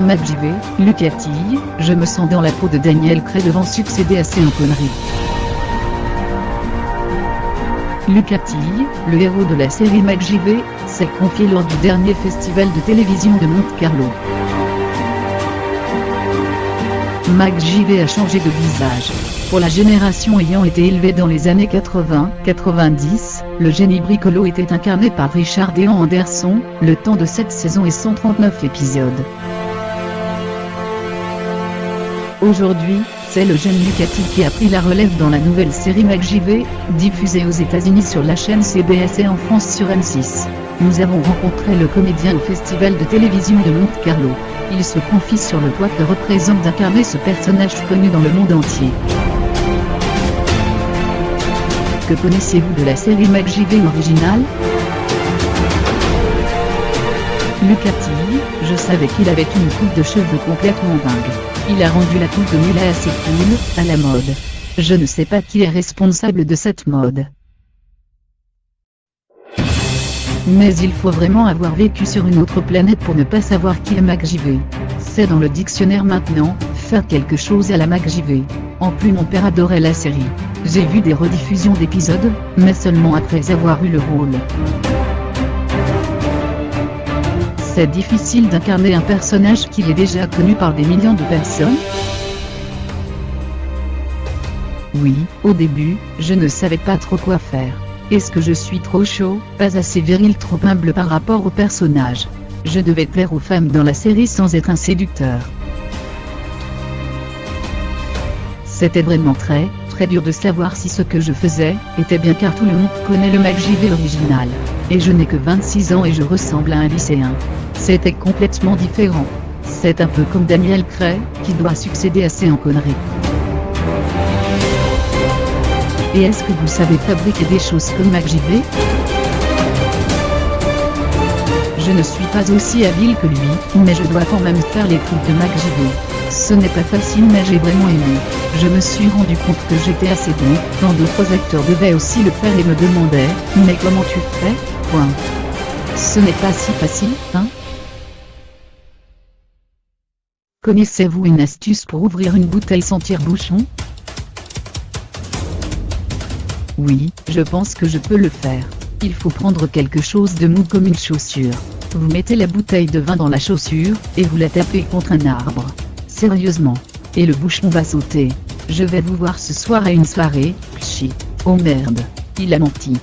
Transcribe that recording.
McGivey, Lucas Tille, je me sens dans la peau de Daniel Craig devant succéder à ces conneries. Lucas Tille, le héros de la série McGivey, s'est confié lors du dernier festival de télévision de Monte-Carlo. McGivey a changé de visage. Pour la génération ayant été élevée dans les années 80-90, le génie bricolo était incarné par Richard Dean Anderson, le temps de 7 saisons et 139 épisodes. Aujourd'hui, c'est le jeune Lucas Tille qui a pris la relève dans la nouvelle série McGivey, diffusée aux États-Unis sur la chaîne CBS et en France sur M6. Nous avons rencontré le comédien au festival de télévision de Monte-Carlo. Il se confie sur le poids que représente d'incarner ce personnage connu dans le monde entier. Que connaissez-vous de la série McGivey originale? Lucas Tille, je savais qu'il avait une coupe de cheveux complètement dingue. Il a rendu la coupe de mulet assez cool, à la mode. Je ne sais pas qui est responsable de cette mode. Mais il faut vraiment avoir vécu sur une autre planète pour ne pas savoir qui est McGivey. C'est dans le dictionnaire maintenant, faire quelque chose à la McGivey. En plus mon père adorait la série. J'ai vu des rediffusions d'épisodes, mais seulement après avoir eu le rôle. C'est difficile d'incarner un personnage qui est déjà connu par des millions de personnes. Oui, au début, je ne savais pas trop quoi faire. Est-ce que je suis trop chaud, pas assez viril, trop humble par rapport au personnage? Je devais plaire aux femmes dans la série sans être un séducteur. C'était vraiment très dur de savoir si ce que je faisais était bien car tout le monde connaît le McGivey original. Et je n'ai que 26 ans et je ressemble à un lycéen. C'était complètement différent. C'est un peu comme Daniel Craig, qui doit succéder à ces conneries. Et est-ce que vous savez fabriquer des choses comme McGivey? Je ne suis pas aussi habile que lui, mais je dois quand même faire les trucs de McGivey. Ce n'est pas facile mais j'ai vraiment aimé. Je me suis rendu compte que j'étais assez bon, quand d'autres acteurs devaient aussi le faire et me demandaient « Mais comment tu fais ?» Point. Ce n'est pas si facile, hein? Connaissez-vous une astuce pour ouvrir une bouteille sans tire-bouchon? Oui, je pense que je peux le faire. Il faut prendre quelque chose de mou comme une chaussure. Vous mettez la bouteille de vin dans la chaussure, et vous la tapez contre un arbre. Sérieusement. Et le bouchon va sauter. Je vais vous voir ce soir à une soirée, pchi. Oh merde, il a menti.